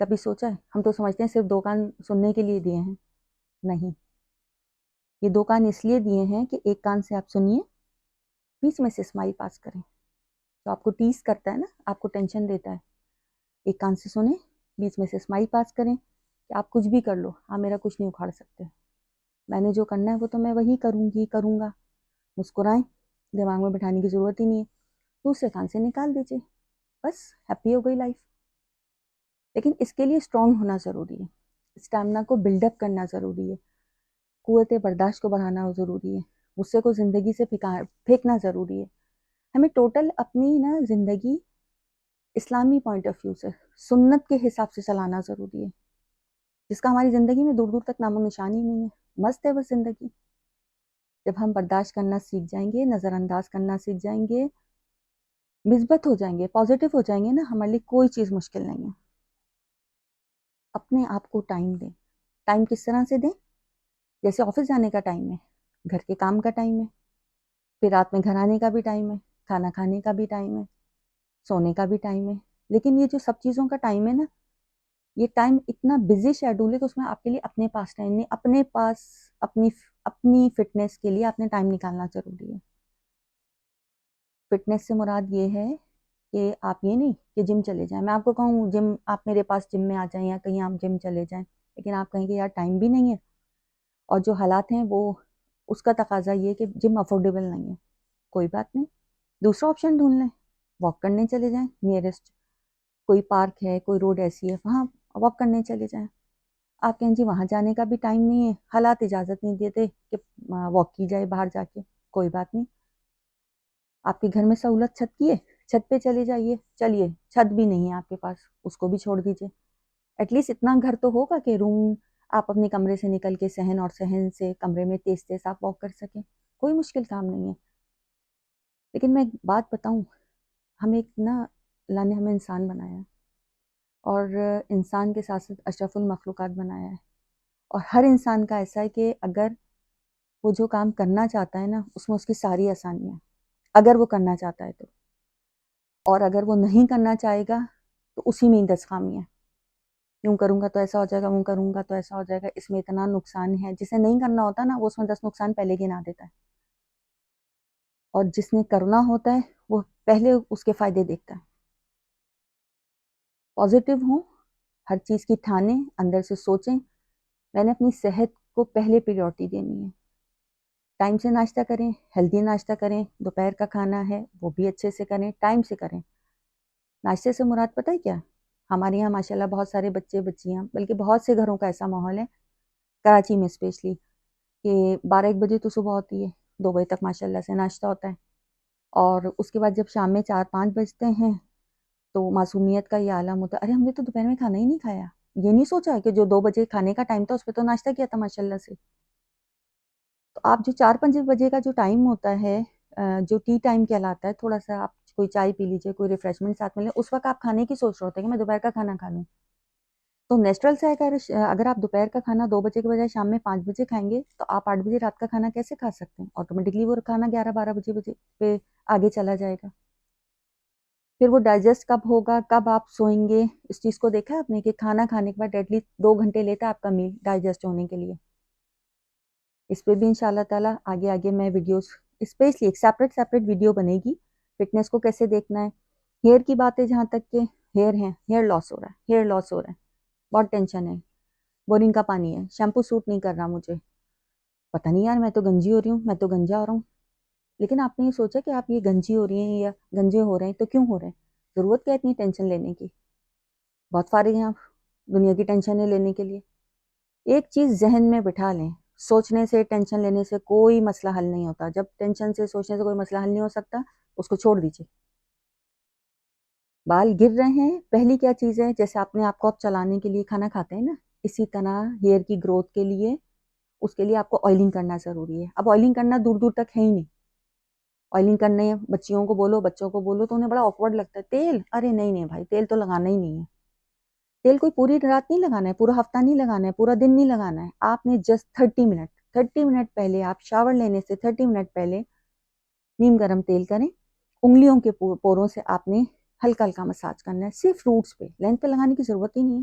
کبھی سوچا ہے؟ ہم تو سمجھتے ہیں صرف 2 کان سننے کے لیے دیے ہیں. نہیں، یہ 2 کان اس لیے دیے ہیں کہ ایک کان سے آپ سنیے، بیچ میں سے اسمائل پاس کریں. جو آپ کو ٹیز کرتا ہے نا، آپ کو ٹینشن دیتا ہے، ایک کان سے سنیں، بیچ میں سے اسمائل پاس کریں کہ آپ کچھ بھی کر لو، آپ میرا کچھ نہیں اکھاڑ سکتے. میں نے جو کرنا ہے وہ تو میں وہی کروں گا. مسکرائیں، دماغ میں بٹھانے کی ضرورت ہی نہیں ہے. دوسرے کان سے نکال دیجیے، بس ہیپی ہو گئی لائف. لیکن اس کے لیے اسٹرانگ ہونا ضروری ہے، اسٹیمنا کو بلڈ اپ کرنا ضروری ہے، قوت برداشت کو بڑھانا ضروری ہے، غصے کو زندگی سے پھینکنا ضروری ہے. ہمیں ٹوٹل اپنی نا زندگی اسلامی پوائنٹ آف ویو سے، سنت کے حساب سے چلانا ضروری ہے، جس کا ہماری زندگی میں دور دور تک نام و نشان ہی نہیں ہے. مست ہے بس زندگی. جب ہم برداشت کرنا سیکھ جائیں گے، نظر انداز کرنا سیکھ جائیں گے، مثبت ہو جائیں گے، پازیٹیو ہو جائیں گے نا، ہمارے لیے کوئی چیز مشکل نہیں ہے. اپنے آپ کو ٹائم دیں. ٹائم کس طرح سے دیں؟ جیسے آفس جانے کا ٹائم ہے، گھر کے کام کا ٹائم ہے، پھر رات میں گھر آنے کا بھی ٹائم ہے، کھانا کھانے کا بھی ٹائم ہے، سونے کا بھی ٹائم ہے. لیکن یہ جو سب چیزوں کا ٹائم ہے نا، یہ ٹائم اتنا بزی شیڈول ہے کہ اس میں آپ کے لیے اپنے پاس ٹائم نہیں، اپنے پاس اپنی فٹنس کے لیے آپ نے ٹائم نکالنا ضروری ہے. فٹنس سے مراد یہ ہے کہ آپ یہ نہیں کہ جم چلے جائیں. میں آپ کو کہوں جم، آپ میرے پاس جم میں آ جائیں یا کہیں آپ جم چلے جائیں، لیکن آپ کہیں گے یار ٹائم بھی نہیں ہے اور جو حالات ہیں وہ اس کا تقاضا یہ کہ جم افورڈیبل نہیں ہے. کوئی بات نہیں، دوسرا آپشن ڈھونڈ لیں، واک کرنے چلے جائیں. نیئرسٹ کوئی پارک ہے، کوئی روڈ ایسی ہے، وہاں واک کرنے چلے جائیں. آپ کہیں جی وہاں جانے کا بھی ٹائم نہیں ہے، حالات اجازت نہیں دیتے کہ واک کی جائے باہر جا کے. کوئی بات نہیں، آپ کے گھر میں سہولت چھت کی ہے، چھت پہ چلے جائیے. چلیے چھت بھی نہیں ہے آپ کے پاس، اس کو بھی چھوڑ دیجیے. ایٹ لیسٹ اتنا گھر تو ہوگا کہ روم آپ اپنے کمرے سے نکل کے صحن، اور صحن سے کمرے میں تیز تیز آپ واک کر سکیں. کوئی مشکل کام نہیں ہے. لیکن میں ایک بات بتاؤں، ہمیں ایک نا اللہ نے ہمیں انسان بنایا، اور انسان کے ساتھ ساتھ اشرف المخلوقات بنایا ہے. اور ہر انسان کا ایسا ہے کہ اگر وہ جو کام کرنا چاہتا ہے نا، اس میں اس کی ساری آسانیاں، اگر وہ کرنا چاہتا ہے تو. اور اگر وہ نہیں کرنا چاہے گا تو اسی میں 10 خامیاں. یوں کروں گا تو ایسا ہو جائے گا، وہ کروں گا تو ایسا ہو جائے گا، اس میں اتنا نقصان ہے. جسے نہیں کرنا ہوتا نا، وہ اس میں 10 نقصان پہلے گنا دیتا ہے. اور جس نے کرنا ہوتا ہے وہ پہلے اس کے فائدے دیکھتا ہے. پازیٹیو ہوں، ہر چیز کی ٹھانیں، اندر سے سوچیں میں نے اپنی صحت کو پہلے پریورٹی دینی ہے. ٹائم سے ناشتہ کریں، ہیلدی ناشتہ کریں. دوپہر کا کھانا ہے وہ بھی اچھے سے کریں، ٹائم سے کریں. ناشتے سے مراد پتہ ہے کیا؟ ہمارے یہاں ماشاءاللہ بہت سارے بچے بچیاں، بلکہ بہت سے گھروں کا ایسا ماحول ہے، کراچی میں اسپیشلی، کہ 12-1 بجے تو صبح ہوتی ہے، 2 بجے تک ماشاءاللہ سے ناشتہ ہوتا ہے. اور اس کے بعد جب شام میں 4-5 بجتے ہیں تو معصومیت کا یہ عالم ہوتا ہے، ارے ہم نے تو دوپہر میں کھانا ہی نہیں کھایا. یہ نہیں سوچا کہ جو 2 بجے کھانے کا ٹائم تھا اس پہ تو ناشتہ کیا تھا ماشاءاللہ سے. تو آپ جو 4-5 بجے کا جو ٹائم ہوتا ہے، جو ٹی ٹائم کہلاتا ہے، تھوڑا سا آپ کوئی چائے پی لیجیے، کوئی ریفریشمنٹ ساتھ میں لیں، اس وقت آپ کھانے کی سوچ رہے ہوتے ہیں کہ میں دوپہر کا کھانا کھا لوں. تو نیچرل سے اگر آپ دوپہر کا کھانا 2 بجے کے بجائے شام میں 5 بجے کھائیں گے تو آپ 8 بجے رات کا کھانا کیسے کھا سکتے ہیں؟ آٹومیٹکلی وہ کھانا 11-12 بجے پہ آگے چلا جائے گا. پھر وہ ڈائجسٹ کب ہوگا، کب آپ سوئیں گے، اس چیز کو دیکھا آپ نے کہ کھانا کھانے کے بعد ایٹ لیسٹ 2 گھنٹے لیتا ہے آپ کا میل ڈائجسٹ ہونے کے لیے. اس پہ بھی انشاءاللہ تعالیٰ آگے میں ویڈیوز، اسپیشلی ایک سیپریٹ ویڈیو بنے گی. فٹنس کو کیسے دیکھنا ہے. ہیئر کی بات ہے، جہاں تک کہ ہیئر لاس ہو رہا ہے، بہت ٹینشن ہے. بورنگ کا پانی ہے، شیمپو سوٹ نہیں کر رہا مجھے، پتہ نہیں یار میں تو گنجی ہو رہی ہوں، میں تو گنجا ہو رہا ہوں. لیکن آپ نے یہ سوچا کہ آپ یہ گنجی ہو رہی ہیں یا گنجے ہو رہے ہیں تو کیوں ہو رہے ہیں؟ ضرورت کیا اتنی ٹینشن لینے کی؟ بہت فارغ ہیں آپ دنیا کی ٹینشنیں لینے کے لیے. ایک چیز ذہن میں بٹھا لیں، سوچنے سے، ٹینشن لینے سے کوئی مسئلہ حل نہیں ہوتا. جب ٹینشن سے، سوچنے سے کوئی مسئلہ حل نہیں ہو سکتا، اس کو چھوڑ دیجیے. بال گر رہے ہیں، پہلی کیا چیز ہے؟ جیسے آپ نے آپ کو اب چلانے کے لیے کھانا کھاتے ہیں نا، اسی طرح ہیئر کی گروتھ کے لیے، اس کے لیے آپ کو آئلنگ کرنا ضروری ہے. اب آئلنگ کرنا دور دور تک ہے ہی نہیں. آئلنگ کرنے بچوں کو بولو تو انہیں بڑا آکورڈ لگتا ہے. تیل، ارے نہیں بھائی، تیل تو لگانا ہی نہیں ہے. تیل کوئی پوری رات نہیں لگانا ہے، پورا ہفتہ نہیں لگانا ہے، پورا دن نہیں لگانا ہے. آپ نے جسٹ 30 منٹ پہلے، آپ شاور لینے سے 30 منٹ پہلے نیم گرم تیل کریں. انگلیوں کے پوروں سے آپ نے ہلکا مساج کرنا ہے، صرف روٹس پہ، لینتھ پہ لگانے کی ضرورت ہی نہیں ہے.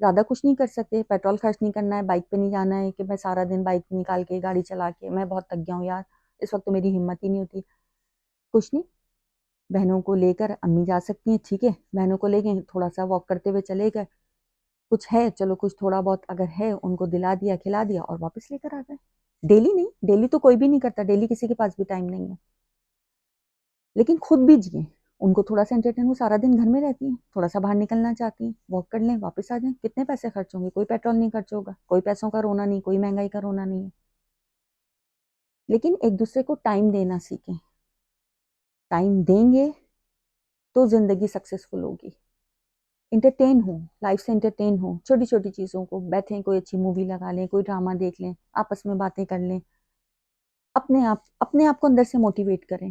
زیادہ کچھ نہیں کر سکتے، پیٹرول خرچ نہیں کرنا ہے، بائک پہ نہیں جانا ہے کہ میں سارا دن بائک نکال کے گاڑی چلا کے میں بہت تک گیا ہوں یار، اس وقت تو میری ہمت ہی نہیں ہوتی. کچھ نہیں، بہنوں کو لے کر امی جا سکتی ہیں، ٹھیک ہے، بہنوں کو لے گئے تھوڑا سا واک کرتے ہوئے چلے گئے، کچھ ہے چلو کچھ تھوڑا بہت اگر ہے ان کو دلا دیا کھلا دیا اور واپس لے کر آ گئے. ڈیلی نہیں، ڈیلی تو کوئی بھی نہیں کرتا، ڈیلی کسی کے پاس بھی ٹائم نہیں ہے، لیکن خود بھی جئیں. ان کو تھوڑا سا انٹرٹین، وہ سارا دن گھر میں رہتی ہیں، تھوڑا سا باہر نکلنا چاہتی ہیں، واک کر لیں واپس آ جائیں. کتنے پیسے خرچ ہوں گے؟ کوئی پیٹرول نہیں خرچ ہوگا، کوئی پیسوں کا رونا نہیں، کوئی مہنگائی کا رونا نہیں ہے. لیکن ایک دوسرے کو ٹائم دینا سیکھیں. ٹائم دیں گے تو زندگی سکسیسفل ہوگی. انٹرٹین ہوں، لائف سے انٹرٹین ہوں، چھوٹی چھوٹی چیزوں کو بیٹھیں، کوئی اچھی مووی لگا لیں، کوئی ڈرامہ دیکھ لیں، آپس میں باتیں کر لیں، اپنے آپ کو اندر سے موٹیویٹ کریں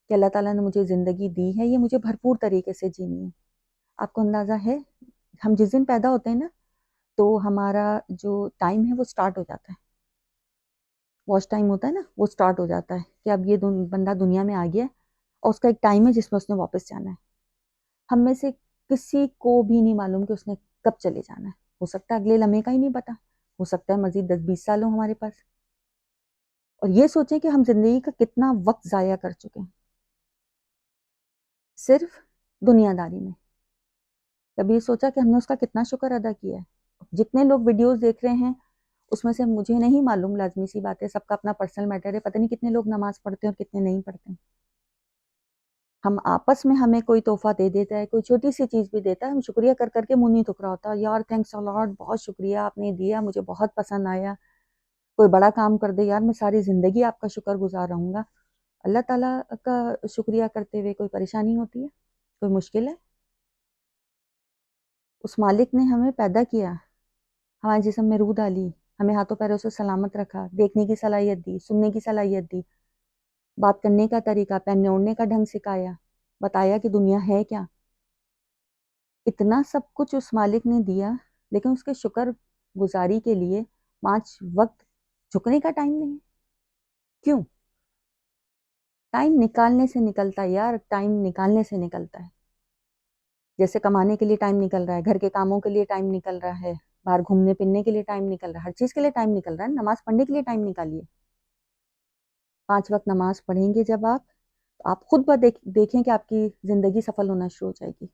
کہ اللہ تعالیٰ نے مجھے زندگی دی ہے، یہ مجھے بھرپور طریقے سے جینی ہے. آپ کو اندازہ ہے ہم جس دن پیدا ہوتے ہیں نا تو ہمارا جو ٹائم ہے وہ سٹارٹ ہو جاتا ہے، واچ ٹائم ہوتا ہے نا وہ سٹارٹ ہو جاتا ہے کہ اب یہ بندہ دنیا میں آ گیا اور اس کا ایک ٹائم ہے جس میں اس نے واپس جانا ہے. ہم میں سے کسی کو بھی نہیں معلوم کہ اس نے کب چلے جانا ہے. ہو سکتا ہے اگلے لمحے کا ہی نہیں پتا، ہو سکتا ہے مزید 10-20 سال ہو ہمارے پاس. اور یہ سوچیں کہ ہم زندگی کا کتنا وقت ضائع کر چکے ہیں صرف دنیا داری میں. کبھی یہ سوچا کہ ہم نے اس کا کتنا شکر ادا کیا ہے؟ جتنے لوگ ویڈیوز دیکھ رہے ہیں اس میں سے مجھے نہیں معلوم، لازمی سی بات ہے، سب کا اپنا پرسنل میٹر ہے، پتہ نہیں کتنے لوگ نماز پڑھتے ہیں اور کتنے نہیں پڑھتے ہیں. ہم آپس میں ہمیں کوئی تحفہ دے دیتا ہے، کوئی چھوٹی سی چیز بھی دیتا ہے، ہم شکریہ کر کر کے منہ نہیں تھک رہا ہوتا، یار تھینکس ا لاٹ، بہت شکریہ آپ نے دیا، مجھے بہت پسند آیا. کوئی بڑا کام کر دے، یار میں ساری زندگی آپ کا شکر گزار رہوں گا. اللہ تعالیٰ کا شکریہ کرتے ہوئے کوئی پریشانی ہوتی ہے؟ کوئی مشکل ہے؟ اس مالک نے ہمیں پیدا کیا، ہمارے جسم میں روح ڈالی، ہمیں ہاتھوں پیروں سے سلامت رکھا، دیکھنے کی صلاحیت دی، سننے کی صلاحیت دی، بات کرنے کا طریقہ، پہننے اوڑھنے کا ڈھنگ سکھایا، بتایا کہ دنیا ہے کیا. اتنا سب کچھ اس مالک نے دیا، لیکن اس کے شکر گزاری کے لیے 5 وقت جھکنے کا ٹائم نہیں. کیوں؟ ٹائم نکالنے سے نکلتا ہے یار، ٹائم نکالنے سے نکلتا ہے. جیسے کمانے کے لیے ٹائم نکل رہا ہے، گھر کے کاموں کے لیے ٹائم نکل رہا ہے، باہر گھومنے پھرنے کے لیے ٹائم نکل رہا ہے، ہر چیز کے لیے ٹائم نکل رہا ہے. نماز پڑھنے کے لیے ٹائم نکالیے. 5 وقت نماز پڑھیں گے جب آپ، تو آپ خود دیکھیں کہ آپ کی زندگی سفل ہونا شروع ہو جائے گی.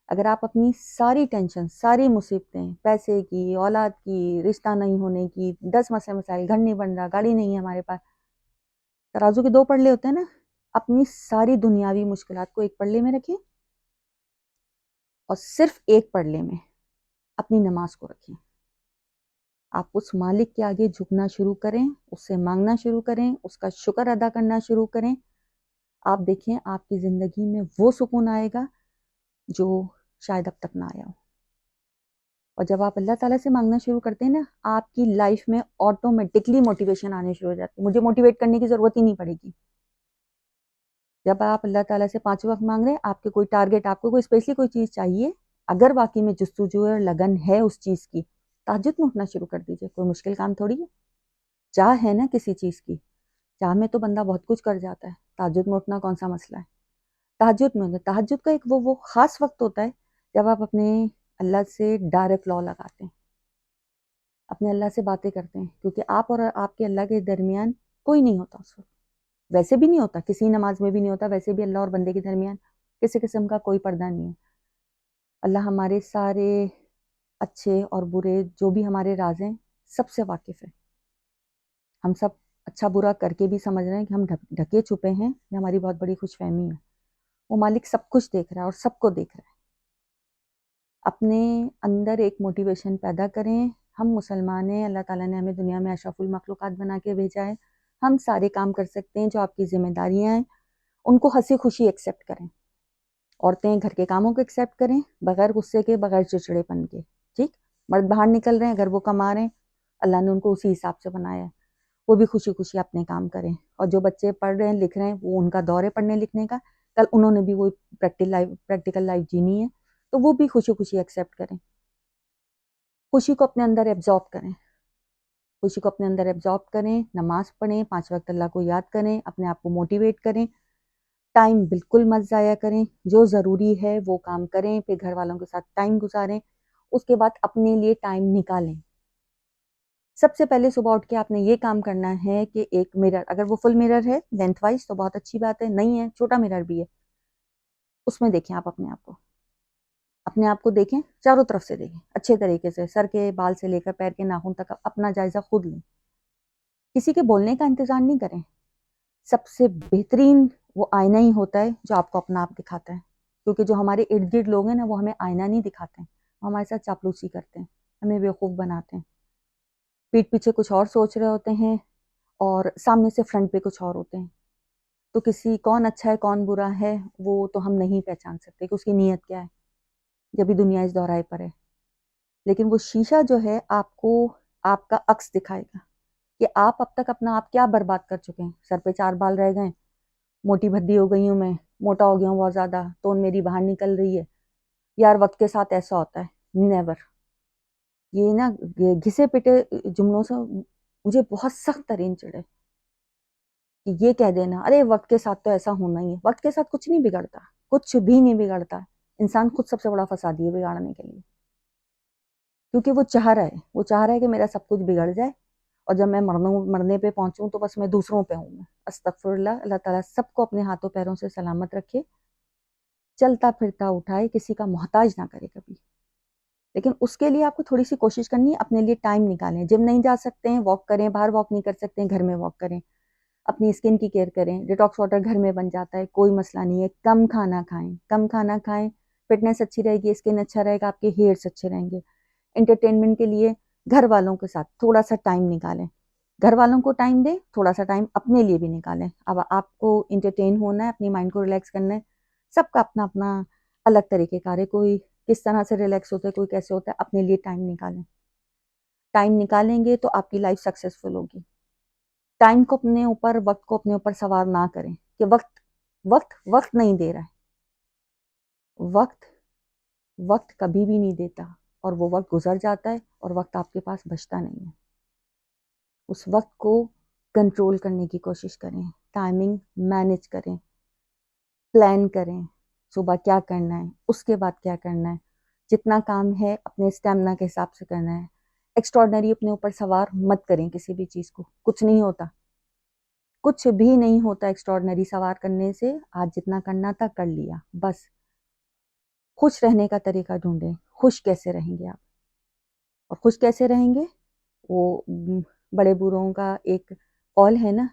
اگر آپ اپنی ساری ٹینشن، ساری مصیبتیں، پیسے کی، اولاد کی، رشتہ نہیں ہونے کی، 10 مسائل، گھر نہیں بن رہا، گاڑی نہیں ہے ہمارے پاس، ترازو کے 2 پلڑے ہوتے ہیں نا، اپنی ساری دنیاوی مشکلات کو ایک پلڑے میں رکھیں اور صرف ایک پلڑے میں اپنی نماز کو رکھیں. آپ اس مالک کے آگے جھکنا شروع کریں، اس سے مانگنا شروع کریں، اس کا شکر ادا کرنا شروع کریں. آپ دیکھیں آپ کی زندگی میں وہ سکون آئے گا جو شاید اب تک نہ آیا ہو. اور جب آپ اللہ تعالیٰ سے مانگنا شروع کرتے ہیں نا، آپ کی لائف میں آٹومیٹکلی موٹیویشن آنے شروع ہو جاتی ہے. مجھے موٹیویٹ کرنے کی ضرورت ہی نہیں پڑے گی. جب آپ اللہ تعالیٰ سے 5 وقت مانگ رہے ہیں، آپ کے کوئی ٹارگیٹ، آپ کو کوئی اسپیشلی کوئی چیز چاہیے، اگر واقعی میں جستجو اور لگن ہے اس چیز کی، تہجد میں اٹھنا شروع کر دیجئے. کوئی مشکل کام تھوڑی ہے. چاہ ہے نا کسی چیز کی، چاہ میں تو بندہ بہت کچھ کر جاتا ہے. تہجد میں اٹھنا کون سا مسئلہ ہے؟ تہجد کا ایک وہ خاص وقت ہوتا ہے جب آپ اپنے اللہ سے ڈائریکٹ لا لگاتے ہیں، اپنے اللہ سے باتیں کرتے ہیں، کیونکہ آپ اور آپ کے اللہ کے درمیان کوئی نہیں ہوتا اس وقت. ویسے بھی نہیں ہوتا، کسی نماز میں بھی نہیں ہوتا، ویسے بھی اللہ اور بندے کے درمیان کسی قسم کا کوئی پردہ نہیں ہے. اللہ ہمارے سارے اچھے اور برے جو بھی ہمارے راز ہیں سب سے واقف ہے. ہم سب اچھا برا کر کے بھی سمجھ رہے ہیں کہ ہم ڈھکے چھپے ہیں، یہ ہماری بہت بڑی خوش فہمی ہے. وہ مالک سب کچھ دیکھ رہا ہے اور سب کو دیکھ رہا ہے. اپنے اندر ایک موٹیویشن پیدا کریں. ہم مسلمان ہیں، اللہ تعالیٰ نے ہمیں دنیا میں اشرف المخلوقات بنا کے بھیجا ہے. ہم سارے کام کر سکتے ہیں، جو آپ کی ذمہ داریاں ہیں ان کو ہنسی خوشی ایکسیپٹ کریں. عورتیں گھر کے کاموں کو ایکسیپٹ کریں، بغیر غصے کے، بغیر چڑچڑے پن کے. ٹھیک، مرد باہر نکل رہے ہیں، اگر وہ کما رہے ہیں، اللہ نے ان کو اسی حساب سے بنایا ہے، وہ بھی خوشی خوشی اپنے کام کریں. اور جو بچے پڑھ رہے ہیں، لکھ رہے ہیں، وہ ان کا دور ہے پڑھنے لکھنے کا، کل انہوں نے بھی وہ پریکٹیکل لائف جینی ہے، تو وہ بھی خوشی خوشی ایکسیپٹ کریں. خوشی کو اپنے اندر ایبزارب کریں، خوشی کو اپنے اندر ایبزارب کریں. نماز پڑھیں، 5 وقت اللہ کو یاد کریں، اپنے آپ کو موٹیویٹ کریں. ٹائم بالکل مت ضائع کریں، جو ضروری ہے وہ کام کریں، پھر گھر والوں کے ساتھ ٹائم گزاریں. اس کے بعد اپنے لیے ٹائم نکالیں. سب سے پہلے صبح اٹھ کے آپ نے یہ کام کرنا ہے کہ ایک مرر، اگر وہ فل مرر ہے لینتھ وائز تو بہت اچھی بات ہے، نہیں ہے چھوٹا مرر بھی ہے، اس میں دیکھیں آپ اپنے آپ کو دیکھیں، چاروں طرف سے دیکھیں اچھے طریقے سے، سر کے بال سے لے کر پیر کے ناخن تک اپنا جائزہ خود لیں. کسی کے بولنے کا انتظار نہیں کریں. سب سے بہترین وہ آئینہ ہی ہوتا ہے جو آپ کو اپنا آپ دکھاتا ہے، کیونکہ جو ہمارے ارد گرد لوگ ہیں نا وہ ہمیں آئینہ نہیں دکھاتے ہیں، وہ ہمارے ساتھ چاپلوسی کرتے ہیں، ہمیں بیوقوف بناتے ہیں. پیٹھ پیچھے کچھ اور سوچ رہے ہوتے ہیں اور سامنے سے فرنٹ پہ کچھ اور ہوتے ہیں. تو کسی کون اچھا ہے کون برا ہے وہ تو ہم نہیں پہچان سکتے کہ اس کی نیت کیا ہے جب بھی دنیا اس دورائے پر ہے. لیکن وہ شیشہ جو ہے آپ کو آپ کا عکس دکھائے گا کہ آپ اب تک اپنا آپ کیا برباد کر چکے ہیں. سر پہ 4 بال رہ گئے، موٹی بھدی ہو گئی ہوں میں، موٹا ہو گیا ہوں بہت زیادہ، تون میری باہر نکل رہی ہے. یار وقت کے ساتھ ایسا ہوتا ہے، نیور. یہ نا گھسے پٹے جملوں سے مجھے بہت سخت ترین چڑھے کہ یہ کہہ دینا ارے وقت کے ساتھ تو ایسا ہونا ہی ہے. وقت کے ساتھ کچھ نہیں بگڑتا، کچھ بھی نہیں بگڑتا. انسان خود سب سے بڑا فسادی ہے بگاڑنے کے لیے، کیونکہ وہ چاہ رہا ہے کہ میرا سب کچھ بگڑ جائے اور جب میں مرنے پہ پہنچوں تو بس میں دوسروں پہ ہوں. میں استغفر اللہ، اللہ تعالیٰ سب کو اپنے ہاتھوں پیروں سے سلامت رکھے، چلتا پھرتا اٹھائے، کسی کا محتاج نہ کرے کبھی. لیکن اس کے لیے آپ کو تھوڑی سی کوشش کرنی ہے، اپنے لیے ٹائم نکالیں. جم نہیں جا سکتے ہیں واک کریں، باہر واک نہیں کر سکتے ہیں گھر میں واک کریں. اپنی اسکن کی کیئر کریں، ڈیٹاکس واٹر گھر میں بن جاتا ہے، کوئی مسئلہ نہیں ہے. کم کھانا کھائیں، فٹنس اچھی رہے گی، اسکن اچھا رہے گا، آپ کے ہیئرس اچھے رہیں گے. انٹرٹینمنٹ کے لیے گھر والوں کے ساتھ تھوڑا سا ٹائم نکالیں، گھر والوں کو ٹائم دیں، تھوڑا سا ٹائم اپنے لیے بھی نکالیں. اب آپ کو انٹرٹین ہونا ہے، اپنی مائنڈ کو ریلیکس کرنا ہے. سب کا اپنا اپنا الگ طریقے کار ہے، کوئی کس طرح سے ریلیکس ہوتا ہے، کوئی کیسے ہوتا ہے. اپنے لیے ٹائم نکالیں. ٹائم نکالیں گے تو آپ کی لائف سکسیسفل ہوگی. ٹائم کو اپنے اوپر، وقت کو اپنے اوپر سوار نہ کریں کہ وقت نہیں دے رہا ہے. وقت کبھی بھی نہیں دیتا، اور وہ وقت گزر جاتا ہے اور وقت آپ کے پاس بچتا نہیں ہے. اس وقت کو کنٹرول کرنے کی کوشش کریں، ٹائمنگ مینیج کریں، پلان کریں. صبح کیا کرنا ہے، اس کے بعد کیا کرنا ہے. جتنا کام ہے اپنے اسٹیمنا کے حساب سے کرنا ہے. ایکسٹراڈنری اپنے اوپر سوار مت کریں کسی بھی چیز کو، کچھ نہیں ہوتا، کچھ بھی نہیں ہوتا ایکسٹراڈنری سوار کرنے سے. آج جتنا کرنا تھا کر لیا بس. خوش رہنے کا طریقہ ڈھونڈیں. خوش کیسے رہیں گے آپ، اور خوش کیسے رہیں گے؟ وہ بڑے بوڑھوں کا ایک قول ہے نا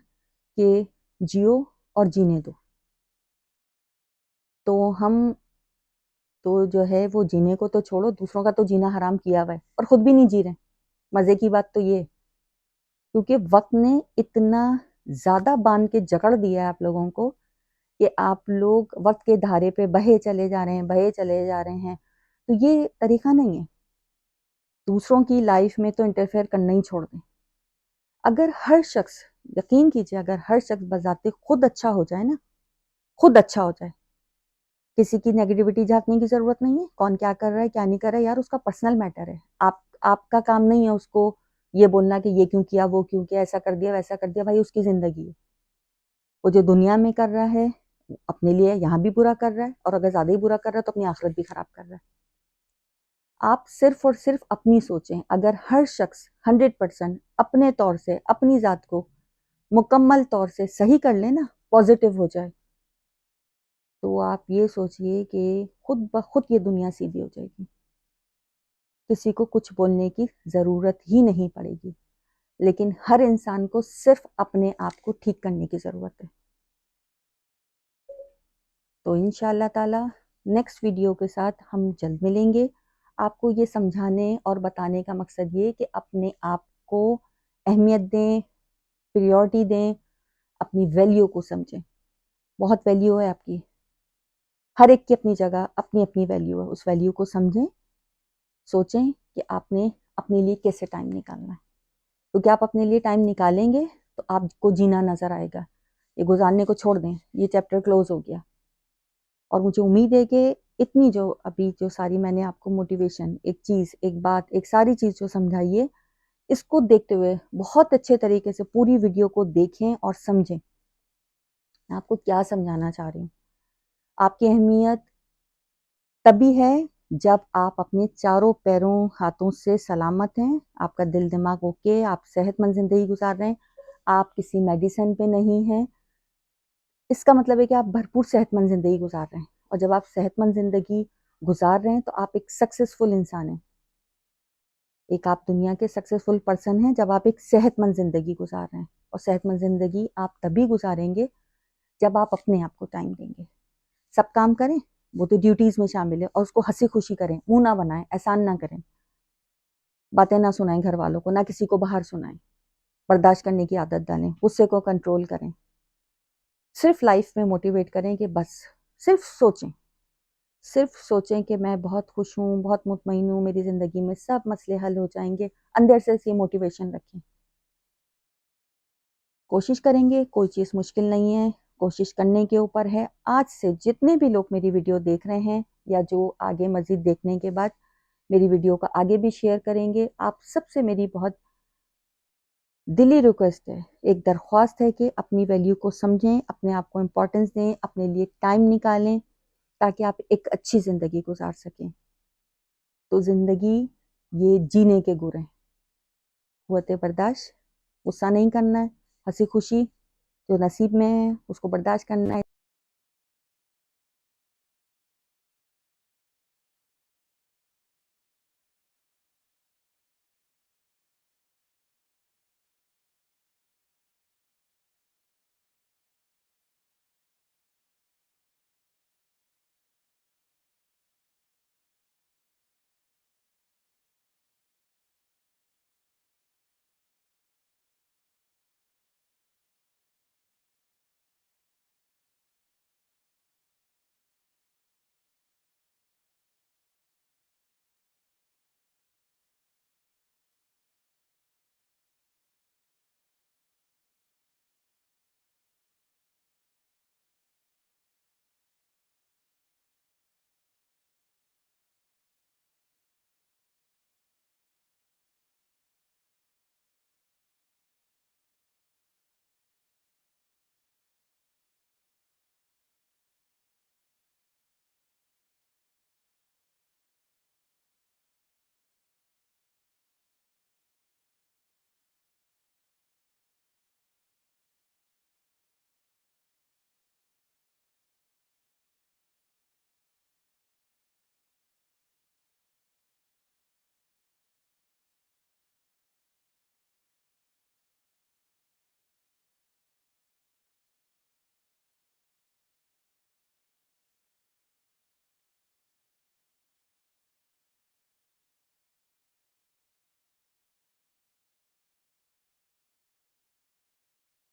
کہ جیو اور جینے دو. تو ہم تو جو ہے وہ جینے کو تو چھوڑو، دوسروں کا تو جینا حرام کیا ہوا ہے اور خود بھی نہیں جی رہے. مزے کی بات تو یہ، کیونکہ وقت نے اتنا زیادہ باندھ کے جکڑ دیا ہے آپ لوگوں کو کہ آپ لوگ وقت کے دھارے پہ بہے چلے جا رہے ہیں. تو یہ طریقہ نہیں ہے. دوسروں کی لائف میں تو انٹرفیئر کرنا ہی چھوڑ دیں. اگر ہر شخص، یقین کیجئے، اگر ہر شخص بذات خود اچھا ہو جائے نا، خود اچھا ہو جائے، کسی کی نیگیٹیوٹی جھانکنے کی ضرورت نہیں ہے. کون کیا کر رہا ہے کیا نہیں کر رہا ہے، یار اس کا پرسنل میٹر ہے. آپ کا کام نہیں ہے اس کو یہ بولنا کہ یہ کیوں کیا، وہ کیوں کیا، ایسا کر دیا ویسا کر دیا. بھائی اس کی زندگی ہے، وہ جو دنیا میں کر رہا ہے اپنے لیے یہاں بھی برا کر رہا ہے، اور اگر زیادہ ہی برا کر رہا ہے تو اپنی آخرت بھی خراب کر رہا ہے. آپ صرف اور صرف اپنی سوچیں. اگر ہر شخص 100% اپنے طور سے اپنی ذات کو مکمل طور سے صحیح کر لے نا، پازیٹیو ہو جائے، تو آپ یہ سوچئے کہ خود بخود یہ دنیا سیدھی ہو جائے گی. کسی کو کچھ بولنے کی ضرورت ہی نہیں پڑے گی. لیکن ہر انسان کو صرف اپنے آپ کو ٹھیک کرنے کی ضرورت ہے. تو انشاءاللہ تعالی نیکسٹ ویڈیو کے ساتھ ہم جلد ملیں گے. آپ کو یہ سمجھانے اور بتانے کا مقصد یہ کہ اپنے آپ کو اہمیت دیں، پریورٹی دیں، اپنی ویلیو کو سمجھیں. بہت ویلیو ہے آپ کی، ہر ایک کی اپنی جگہ اپنی اپنی ویلیو ہے. اس ویلیو کو سمجھیں، سوچیں کہ آپ نے اپنے لیے کیسے ٹائم نکالنا ہے. کیونکہ آپ اپنے لیے ٹائم نکالیں گے تو آپ کو جینا نظر آئے گا. یہ گزارنے کو چھوڑ دیں، یہ چیپٹر کلوز ہو گیا. اور مجھے امید ہے کہ اتنی جو ابھی جو ساری میں نے آپ کو موٹیویشن، ایک چیز، ایک بات، ایک ساری چیز جو سمجھائی ہے، اس کو دیکھتے ہوئے بہت اچھے طریقے سے پوری ویڈیو کو دیکھیں اور سمجھیں. میں آپ کو کیا سمجھانا چاہ رہی ہوں. آپ کی اہمیت تبھی ہے جب آپ اپنے چاروں پیروں ہاتھوں سے سلامت ہیں، آپ کا دل دماغ اوکے، آپ صحت مند زندگی گزار رہے ہیں، آپ کسی میڈیسن پہ نہیں ہیں، اس کا مطلب ہے کہ آپ بھرپور صحت مند زندگی گزار رہے ہیں. اور جب آپ صحت مند زندگی گزار رہے ہیں تو آپ ایک سکسیسفل انسان ہیں. ایک آپ دنیا کے سکسیسفل پرسن ہیں جب آپ ایک صحت مند زندگی گزار رہے ہیں. اور صحت مند زندگی آپ تبھی گزاریں گے جب آپ اپنے آپ کو ٹائم دیں گے. سب کام کریں وہ تو ڈیوٹیز میں شامل ہے، اور اس کو ہنسی خوشی کریں، منہ نہ بنائیں، احسان نہ کریں، باتیں نہ سنائیں گھر والوں کو، نہ کسی کو باہر سنائیں، برداشت کرنے کی عادت ڈالیں، غصے کو کنٹرول کریں. صرف لائف میں موٹیویٹ کریں کہ بس صرف سوچیں کہ میں بہت خوش ہوں، بہت مطمئن ہوں، میری زندگی میں سب مسئلے حل ہو جائیں گے. اندر سے یہ موٹیویشن رکھیں. کوشش کریں گے، کوئی چیز مشکل نہیں ہے، کوشش کرنے کے اوپر ہے. آج سے جتنے بھی لوگ میری ویڈیو دیکھ رہے ہیں یا جو آگے مزید دیکھنے کے بعد میری ویڈیو کا آگے بھی شیئر کریں گے، آپ سب سے میری بہت دلی ریکویسٹ ہے، ایک درخواست ہے کہ اپنی ویلیو کو سمجھیں، اپنے آپ کو امپورٹنس دیں، اپنے لیے ٹائم نکالیں تاکہ آپ ایک اچھی زندگی گزار سکیں. تو زندگی یہ جینے کے گر ہیں. قوت برداشت، غصہ نہیں کرنا ہے، ہنسی خوشی جو نصیب میں ہے اس کو برداشت کرنا ہے.